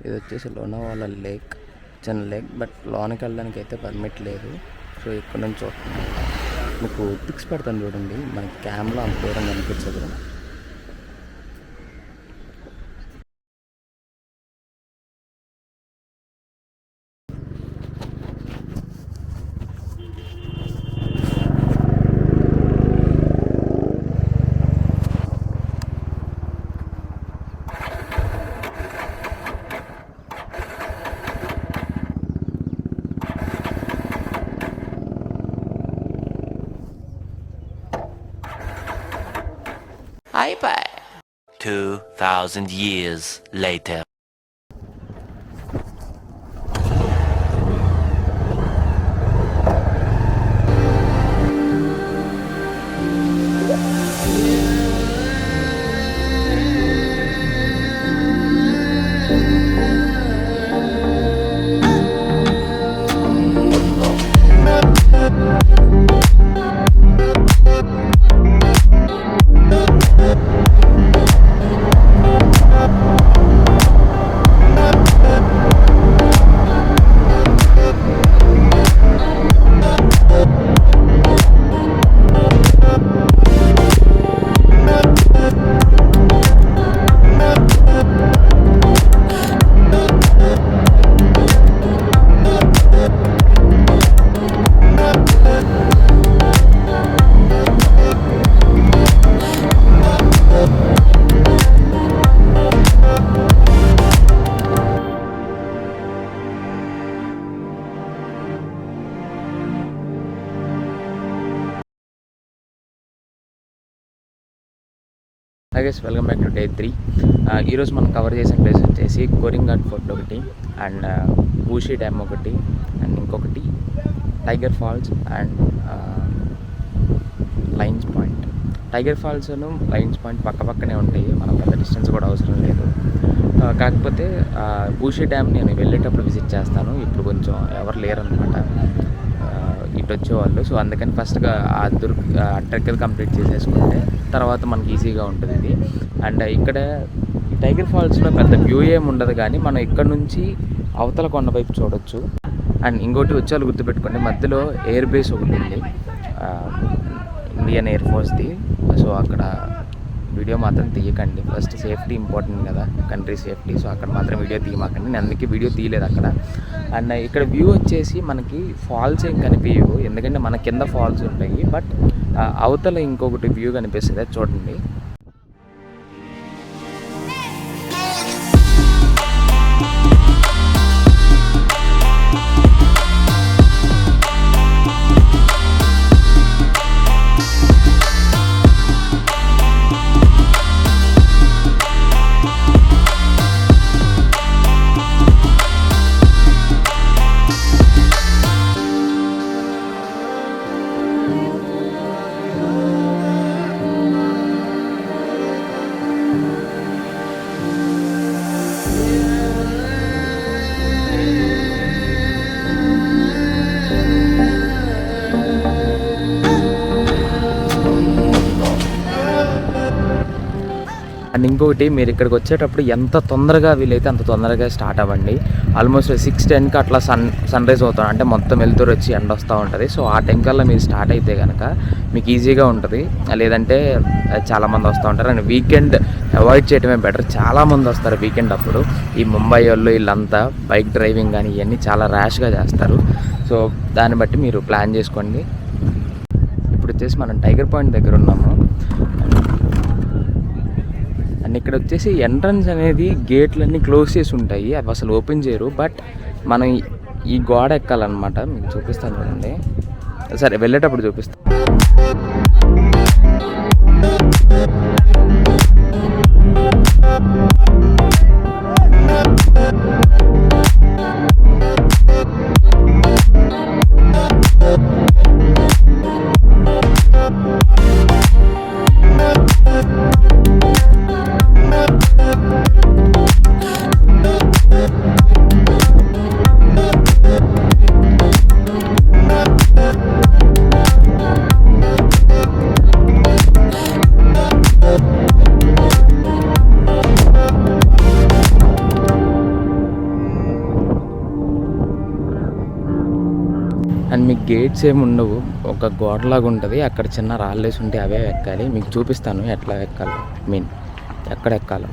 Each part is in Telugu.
ఇది వచ్చేసి లోనావాలా లేక్, చిన్న లేక్, బట్ లోనికి వెళ్ళడానికి అయితే పర్మిట్ లేదు. సో ఇక్కడ నుంచి మీకు పిక్స్ పెడతాను చూడండి, మనకి క్యామ్లో అంత దూరం కనిపించదు. Bye-bye. 2,000 years later. Hi guys, welcome back to day 3. ఈరోజు మనం కవర్ చేసిన ప్లేస్ వచ్చేసి కోరింగాడ్ ఫోర్ట్ ఒకటి, అండ్ బూషీ డ్యామ్ ఒకటి, అండ్ ఇంకొకటి tiger falls and lions point. Tiger ఫాల్స్ను లైన్స్ పాయింట్ పక్కనే ఉంటాయి, మనం పెద్ద డిస్టెన్స్ కూడా అవసరం లేదు. కాకపోతే బూషీ డ్యామ్ నేను వెళ్ళేటప్పుడు విజిట్ చేస్తాను. ఇప్పుడు కొంచెం ఎవరు లేరనమాట ఇటు వచ్చేవాళ్ళు. సో అందుకని ఫస్ట్గా ఆ ట్రెక్ కంప్లీట్ చేసేసుకుంటే తర్వాత మనకి ఈజీగా ఉంటుంది ఇది. అండ్ ఇక్కడ టైగర్ ఫాల్స్లో పెద్ద వ్యూ ఏమి ఉండదు, కానీ మనం ఇక్కడ నుంచి అవతల కొండ వైపు చూడొచ్చు. అండ్ ఇంకోటి వచ్చేవాళ్ళు గుర్తుపెట్టుకోండి, మధ్యలో ఎయిర్ బేస్ ఒకటి ఉంది, ఇండియన్ ఎయిర్ ఫోర్స్ది. సో అక్కడ వీడియో మాత్రం తీయకండి, ఫస్ట్ సేఫ్టీ ఇంపార్టెంట్ కదా, కంట్రీ సేఫ్టీ. సో అక్కడ మాత్రం వీడియో తీయమాకండి, నేను అందుకే వీడియో తీయలేదు అక్కడ. అండ్ ఇక్కడ వ్యూ వచ్చేసి మనకి ఫాల్స్ ఏం కనిపించవు, ఎందుకంటే మన కింద ఫాల్స్ ఉంటాయి, బట్ అవతల ఇంకొకటి వ్యూ కనిపిస్తుంది, చూడండి. అండ్ ఇంకొకటి, మీరు ఇక్కడికి వచ్చేటప్పుడు ఎంత తొందరగా వీలైతే అంత తొందరగా స్టార్ట్ అవ్వండి. ఆల్మోస్ట్ 6-10కి అట్లా సన్ రైజ్ అవుతాం, అంటే మొత్తం వెళ్తూరు వచ్చి ఎండ వస్తూ ఉంటుంది. సో ఆ టైం కల్లా మీరు స్టార్ట్ అయితే కనుక మీకు ఈజీగా ఉంటుంది. లేదంటే చాలామంది వస్తూ ఉంటారు, అండ్ వీకెండ్ అవాయిడ్ చేయడమే బెటర్. చాలామంది వస్తారు వీకెండ్ అప్పుడు, ఈ ముంబై వాళ్ళు వీళ్ళంతా బైక్ డ్రైవింగ్ కానీ ఇవన్నీ చాలా ర్యాష్గా చేస్తారు. సో దాన్ని బట్టి మీరు ప్లాన్ చేసుకోండి. ఇప్పుడు వచ్చేసి మనం టైగర్ పాయింట్ దగ్గర ఉన్నాము. అండ్ ఇక్కడ వచ్చేసి ఎంట్రన్స్ అనేది గేట్లన్నీ క్లోజ్ చేసి ఉంటాయి, అవి అసలు ఓపెన్ చేయరు. బట్ మనం ఈ గోడ ఎక్కాలన్నమాట, మీకు చూపిస్తాను చూడండి, సరే వెళ్ళేటప్పుడు చూపిస్తాను. అండ్ మీకు గేట్స్ ఏమి ఉండవు, ఒక గోడలాగా ఉంటుంది, అక్కడ చిన్న రాళ్ళేసి ఉంటే అవే ఎక్కాలి. మీకు చూపిస్తాను ఎట్లా ఎక్కాలో, ఎక్కడ ఎక్కాలో.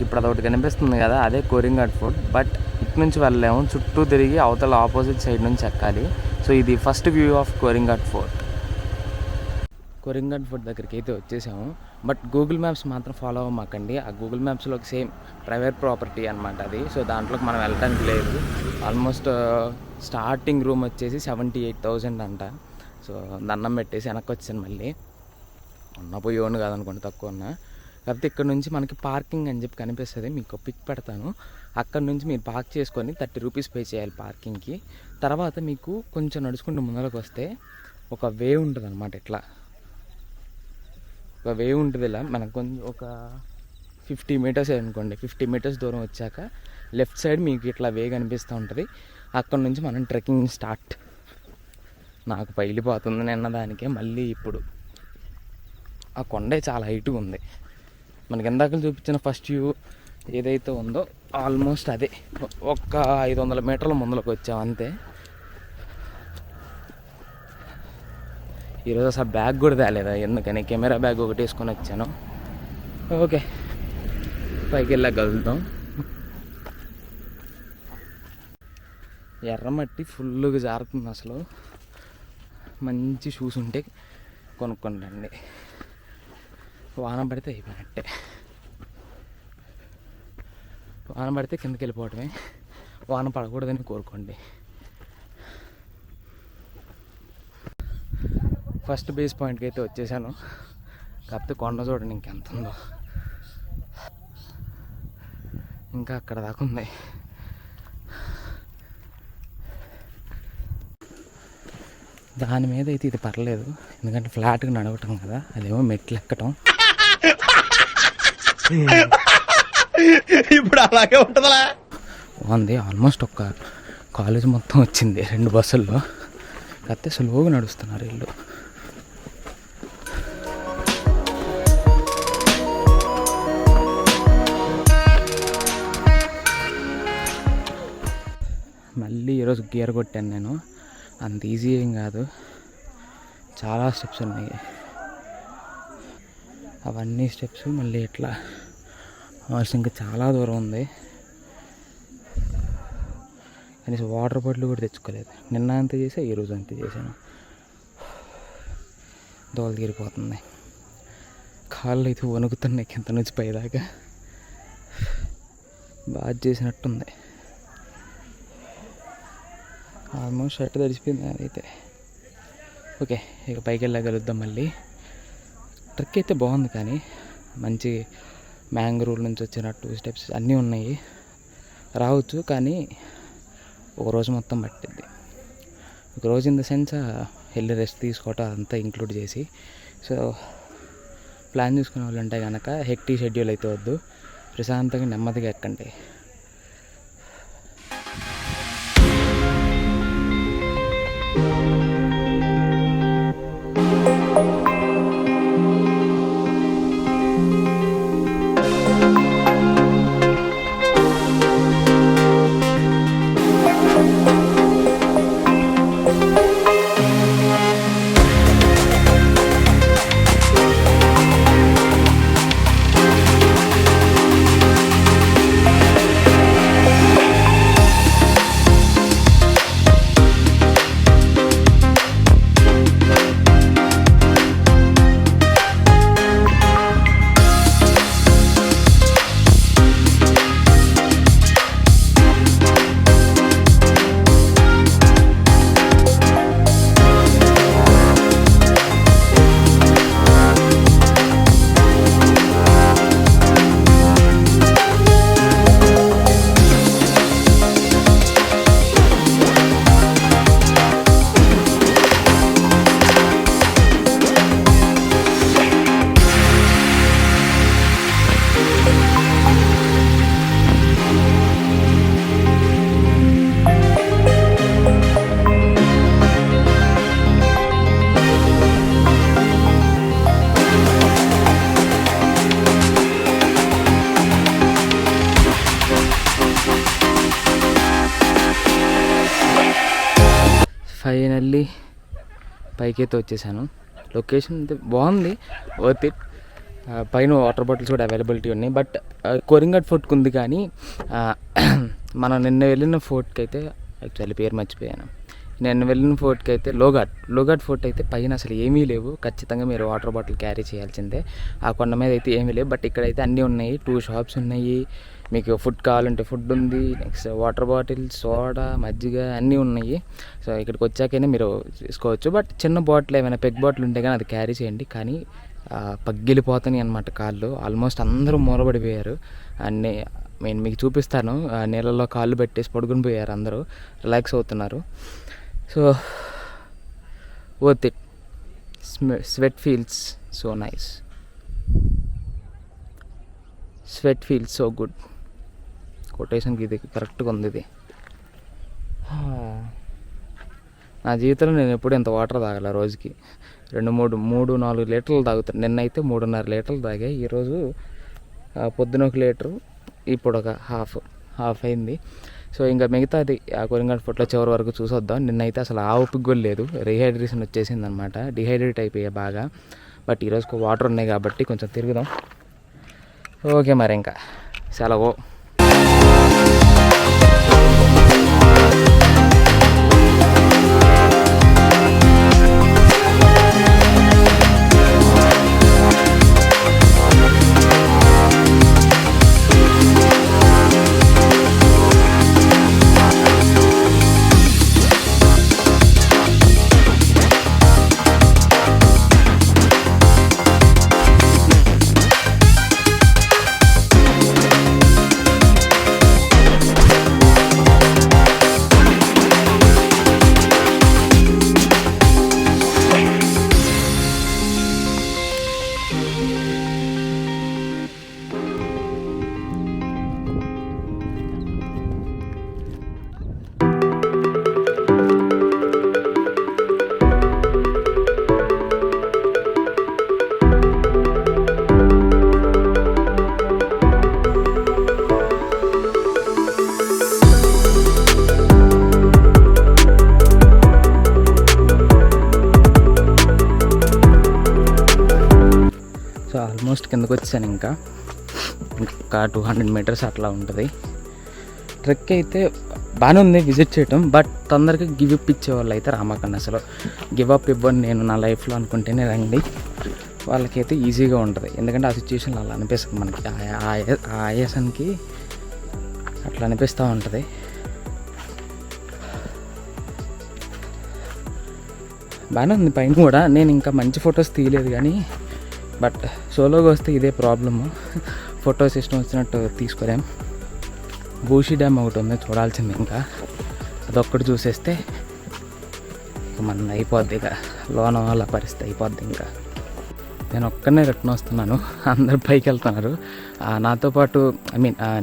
ఇప్పుడు అదొకటి కనిపిస్తుంది కదా, అదే కోరింగాడ్ ఫోర్ట్. బట్ ఇటు నుంచి వెళ్ళలేము, చుట్టూ తిరిగి అవతల ఆపోజిట్ సైడ్ నుంచి ఎక్కాలి. సో ఇది first view of Korigad fort. Korigad fort దగ్గరికి అయితే వచ్చేసాము. బట్ గూగుల్ మ్యాప్స్ మాత్రం ఫాలో అవ్వమాకండి. ఆ గూగుల్ మ్యాప్స్లో సేమ్ ప్రైవేట్ ప్రాపర్టీ అనమాట అది. సో దాంట్లోకి మనం వెళ్ళడానికి లేదు. ఆల్మోస్ట్ స్టార్టింగ్ రూమ్ వచ్చేసి 78,000 అంట. సో దండం పెట్టేసి వెనక్కి వచ్చాను. మళ్ళీ ఉన్న పోయి ఓన్ కాదనుకోండి, తక్కువ ఉన్నా. కాకపోతే ఇక్కడ నుంచి మనకి పార్కింగ్ అని చెప్పి కనిపిస్తుంది, మీకు పిక్ పెడతాను. అక్కడ నుంచి మీరు పార్క్ చేసుకొని 30 రూపీస్ పే చేయాలి పార్కింగ్కి. తర్వాత మీకు కొంచెం నడుచుకుంటూ ముందరకు వస్తే ఒక వే ఉంటుంది అనమాట. ఇట్లా ఒక వే ఉంటుంది. ఇలా మనకు కొంచెం ఒక 50 మీటర్స్ అనుకోండి, 50 మీటర్స్ దూరం వచ్చాక లెఫ్ట్ సైడ్ మీకు ఇట్లా వే కనిపిస్తూ ఉంటుంది. అక్కడ నుంచి మనం ట్రెక్కింగ్ స్టార్ట్. నాకు పైలిపోతుంది నిన్న దానికే, మళ్ళీ ఇప్పుడు ఆ కొండే చాలా హైట్గా ఉంది. మనకి ఇందాక చూపించిన ఫస్ట్ వ్యూ ఏదైతే ఉందో ఆల్మోస్ట్ అదే. ఒక్క 500 మీటర్ల ముందులోకి వచ్చాం అంతే. ఈరోజు అసలు బ్యాగ్ కూడా తేలేదా, ఎందుకని కెమెరా బ్యాగ్ ఒకటి వేసుకొని వచ్చాను. ఓకే, పైకి వెళ్ళాక కలుద్దాం. ఎర్రమట్టి ఫుల్గా జారుతుంది అసలు. మంచి షూస్ ఉంటే కొనుక్కోండి. వాన పడితే అయిపోయినట్టే. వాన పడితే కిందకి వెళ్ళిపోవటమే, వాన పడకూడదని కోరుకోండి. ఫస్ట్ బేస్ పాయింట్కి అయితే వచ్చేసాను. కాకపోతే కొండ చూడండి ఇంకెంత ఉందో, ఇంకా అక్కడ దాకా ఉంది. దాని మీద అయితే ఇది పర్లేదు, ఎందుకంటే ఫ్లాట్గా నడవటం కదా, అదేమో మెట్లు ఎక్కటం. ఇప్పుడు అలాగే ఉంటుందా ఉంది. ఆల్మోస్ట్ ఒక కాలేజ్ మొత్తం వచ్చింది 2 బస్సుల్లో. కాకపోతే స్లోగా నడుస్తున్నారు వీళ్ళు. మళ్ళీ ఈరోజు గేర్ కొట్టాను నేను. అంత ఈజీ ఏం కాదు, చాలా స్టెప్స్ ఉన్నాయి. అవన్నీ స్టెప్స్ మళ్ళీ ఎట్లా ఇంకా చాలా దూరం ఉంది. కనీసం వాటర్ బాటిల్ కూడా తెచ్చుకోలేదు. నిన్న అంతే చేసా, ఈరోజు అంతే చేశాను. దోలు తీరిపోతుంది, కాళ్ళు అయితే వణుకుతున్నాయి కింద నుంచి పైదాకా. బాగా చేసినట్టుంది. ఆల్మోస్ట్ షర్ట్ తడిసిపోయింది అదైతే. ఓకే, ఇక పైకి వెళ్ళగలుగుతాం మళ్ళీ. ట్రెక్ అయితే బాగుంది, కానీ మంచి మ్యాంగ్రూవ్ నుంచి వచ్చినట్టు స్టెప్స్ అన్నీ ఉన్నాయి. రావచ్చు, కానీ ఒకరోజు మొత్తం పట్టిద్ది. ఒకరోజు ఇన్ ద సెన్స్ వెళ్ళి రెస్ట్ తీసుకోవటం అంతా ఇంక్లూడ్ చేసి. సో ప్లాన్ చేసుకునే వాళ్ళు ఉంటే కనుక హెక్టిక్ షెడ్యూల్ అయితే వద్దు, ప్రశాంతంగా నెమ్మదిగా ఎక్కండి. ఫైనల్లీ పైకైతే వచ్చేసాను. లొకేషన్ అయితే బాగుంది, వర్త్ ఇట్. పైన వాటర్ బాటిల్స్ కూడా అవైలబిలిటీ ఉన్నాయి. బట్ కొరింగడ్ ఫోర్ట్కి ఉంది, కానీ మనం నిన్న వెళ్ళిన ఫోర్ట్కి అయితే యాక్చువల్లీ పేరు మర్చిపోయాను. నేను వెళ్ళిన ఫోర్ట్కి అయితే లోఘాట్ ఫోర్ట్ అయితే పైన అసలు ఏమీ లేవు. ఖచ్చితంగా మీరు వాటర్ బాటిల్ క్యారీ చేయాల్సిందే. ఆ కొండ మీద అయితే ఏమీ లేవు. బట్ ఇక్కడైతే అన్నీ ఉన్నాయి. 2 షాప్స్ ఉన్నాయి. మీకు ఫుడ్ కావాలంటే ఫుడ్ ఉంది, నెక్స్ట్ వాటర్ బాటిల్స్, సోడా, మజ్జిగ అన్నీ ఉన్నాయి. సో ఇక్కడికి వచ్చాకైనా మీరు తీసుకోవచ్చు. బట్ చిన్న బాటిల్ ఏమైనా పెగ్ బాటిల్ ఉంటే కానీ అది క్యారీ చేయండి. కానీ పగిలిపోతాయి అన్నమాట కాళ్ళు. ఆల్మోస్ట్ అందరూ మూలబడిపోయారు. అండ్ నేను మీకు చూపిస్తాను, నీళ్ళలో కాళ్ళు పెట్టేసి పడుకుని పోయారు, అందరూ రిలాక్స్ అవుతున్నారు. So worth it. Sweat feels so nice, sweat feels so good. కొటేషన్కి ఇది కరెక్ట్గా ఉంది. ఇది నా జీవితంలో నేను ఎప్పుడు ఇంత వాటర్ తాగల. రోజుకి 2-3-4 లీటర్లు తాగుతాను. నిన్నైతే 3.5 లీటర్లు తాగాయి. ఈరోజు పొద్దున 1 లీటరు, ఇప్పుడు ఒక హాఫ్ అయింది. సో ఇంకా మిగతాది ఆ కొరింగడ్ ఫోర్ట్లో చివరి వరకు చూసొద్దాం. నిన్నైతే అసలు ఓపిక కూడా లేదు, రీహైడ్రేషన్ వచ్చేసింది అనమాట. డిహైడ్రేట్ అయిపోయా బాగా. బట్ ఈరోజు వాటర్ ఉన్నాయి కాబట్టి కొంచెం తిరుగుదాం. ఓకే మరి ఇంకా సెలవు. సో ఆల్మోస్ట్ కిందకు వచ్చాను. ఇంకా 200 మీటర్స్ అట్లా ఉంటుంది. ట్రెక్ అయితే బాగానే ఉంది విజిట్ చేయటం. బట్ తొందరగా గివ్ అప్ ఇచ్చేవాళ్ళు అయితే రామాకండి. అసలు గివ్ అప్ ఇవ్వను నేను నా లైఫ్లో అనుకుంటేనే రండి. వాళ్ళకైతే ఈజీగా ఉంటుంది. ఎందుకంటే ఆ సిచ్యువేషన్లో అలా అనిపిస్తుంది మనకి. ఆ ఆయాసానికి అట్లా అనిపిస్తూ ఉంటుంది. బాగానే ఉంది పైన కూడా. నేను ఇంకా మంచి ఫొటోస్ తీయలేదు, కానీ బట్ సోలోగా వస్తే ఇదే ప్రాబ్లము. ఫొటోస్ ఇష్టం వచ్చినట్టు తీసుకోలేం. బూషి డ్యామ్ ఒకటి ఉంది, చూడాల్సింది. ఇంకా అదొక్కటి చూసేస్తే మన అయిపోద్ది. ఇక లోనావాలా పరిస్థితి అయిపోద్ది. ఇంకా నేను ఒక్కనే రిటర్న్ వస్తున్నాను, అందరు పైకి వెళ్తున్నారు నాతో పాటు.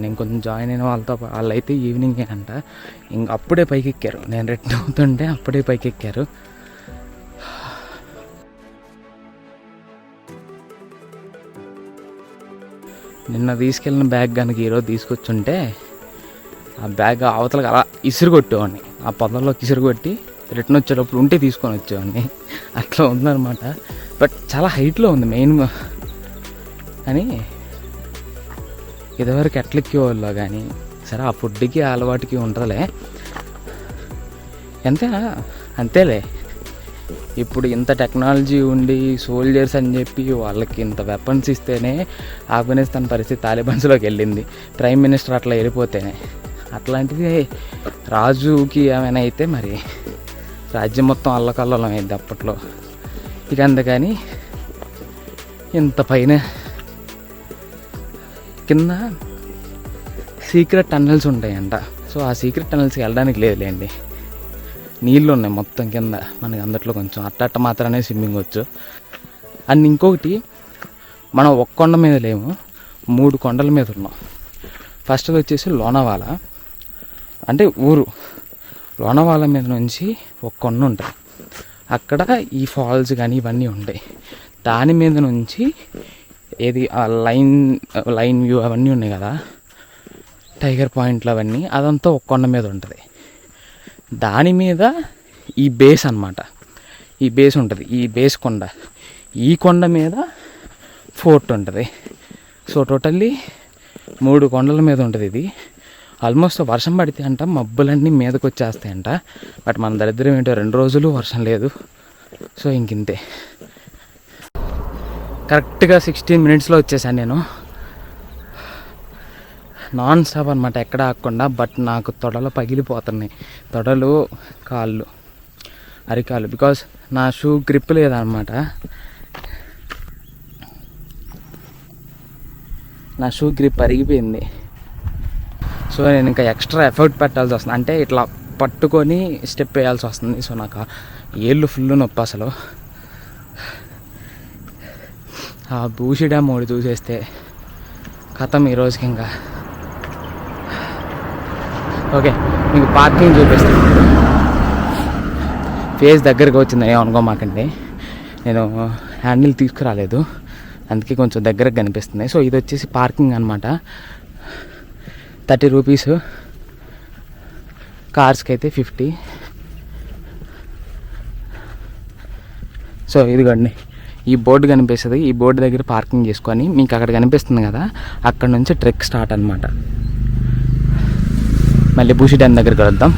నేను కొంచెం జాయిన్ అయిన వాళ్ళైతే ఈవినింగే అంట. ఇంక అప్పుడే పైకి ఎక్కారు. నేను రిటర్న్ అవుతుంటే అప్పుడే పైకి ఎక్కారు. నిన్న తీసుకెళ్ళిన బ్యాగ్ కనుక ఈరోజు తీసుకొచ్చుంటే ఆ బ్యాగ్ అవతలకి అలా ఇసురు కొట్టేవాడిని. ఆ పొదల్లోకి ఇసురు కొట్టి రిటర్న్ వచ్చేటప్పుడు ఉంటే తీసుకొని వచ్చేవాడిని. అట్లా ఉందన్నమాట. బట్ చాలా హైట్లో ఉంది మెయిన్. కానీ ఇదివరకు ఎట్లెక్కేవాళ్ళు, కానీ సరే ఆ ఫుడ్కి అలవాటుకి ఉంటుందిలే. ఎంతేనా అంతేలే. ఇప్పుడు ఇంత టెక్నాలజీ ఉండి సోల్జర్స్ అని చెప్పి వాళ్ళకి ఇంత వెపన్స్ ఇస్తేనే ఆఫ్ఘనిస్తాన్ పరిస్థితి తాలిబాన్స్లోకి వెళ్ళింది. ప్రైమ్ మినిస్టర్ అట్లా వెళ్ళిపోతేనే. అట్లాంటిది రాజుకి ఏమైనా అయితే మరి రాజ్యం మొత్తం అల్లకల్లోలం అయింది అప్పట్లో. ఇక అందుకని ఇంత పైన కింద సీక్రెట్ టన్నెల్స్ ఉంటాయంట. సో ఆ సీక్రెట్ టన్నెల్స్కి వెళ్ళడానికి లేదులేండి, నీళ్ళు ఉన్నాయి మొత్తం కింద. మనకి అందట్లో కొంచెం అట్ట మాత్రమే స్విమ్మింగ్ వచ్చు. అండ్ ఇంకొకటి, మనం ఒక్క కొండ మీద లేము, 3 కొండల మీద ఉన్నాం. ఫస్ట్ వచ్చేసి లోనావాలా, అంటే ఊరు. లోనావాలా మీద నుంచి ఒక కొండ ఉంటుంది. అక్కడ ఈ ఫాల్స్ కానీ ఇవన్నీ ఉంటాయి. దాని మీద నుంచి ఏది లైన్ వ్యూ అవన్నీ ఉన్నాయి కదా, టైగర్ పాయింట్లు అవన్నీ, అదంతా ఒక కొండ మీద ఉంటుంది. దాని మీద ఈ బేస్ అన్నమాట. ఈ బేస్ ఉంటుంది, ఈ బేస్ కొండ, ఈ కొండ మీద ఫోర్ట్ ఉంటుంది. సో టోటల్లీ 3 కొండల మీద ఉంటుంది ఇది. ఆల్మోస్ట్ వర్షం పడితే అంట మబ్బులన్నీ మీదకి వచ్చేస్తాయంట. బట్ మన దరిద్రం ఏంటో 2 రోజులు వర్షం లేదు. సో ఇంకింతే. కరెక్ట్గా 16 మినిట్స్లో వచ్చేసాను నేను. నాన్ స్టాప్ అనమాట, ఎక్కడ ఆగకుండా. బట్ నాకు తొడలు పగిలిపోతున్నాయి, తొడలు, కాళ్ళు, అరికాలు. బికాస్ నా షూ గ్రిప్ లేదనమాట. నా షూ గ్రిప్ అరిగిపోయింది. సో నేను ఇంకా ఎక్స్ట్రా ఎఫర్ట్ పెట్టాల్సి వస్తుంది, అంటే ఇట్లా పట్టుకొని స్టెప్ వేయాల్సి వస్తుంది. సో నాకు ఏళ్ళు ఫుల్ నొప్పి అసలు. ఆ బూషి డ్యామ్ ఒకటి చూసేస్తే కథం ఈ రోజుకి. ఇంకా ఓకే, మీకు పార్కింగ్ చూపిస్తాను. ఫేస్ దగ్గరికి వచ్చింది, ఏమనుకోమాకండి. నేను హ్యాండిల్ తీసుకురాలేదు, అందుకే కొంచెం దగ్గరకు కనిపిస్తుంది. సో ఇది వచ్చేసి పార్కింగ్ అనమాట. 30 రూపీస్, కార్స్కి అయితే 50. సో ఇదిగోండి, ఈ బోర్డు కనిపిస్తుంది. ఈ బోర్డు దగ్గర పార్కింగ్ చేసుకొని మీకు అక్కడ కనిపిస్తుంది కదా, అక్కడ నుంచి ట్రెక్ స్టార్ట్ అనమాట. మళ్ళీ బూషి డ్యామ్ దగ్గరికి వెళ్దాం.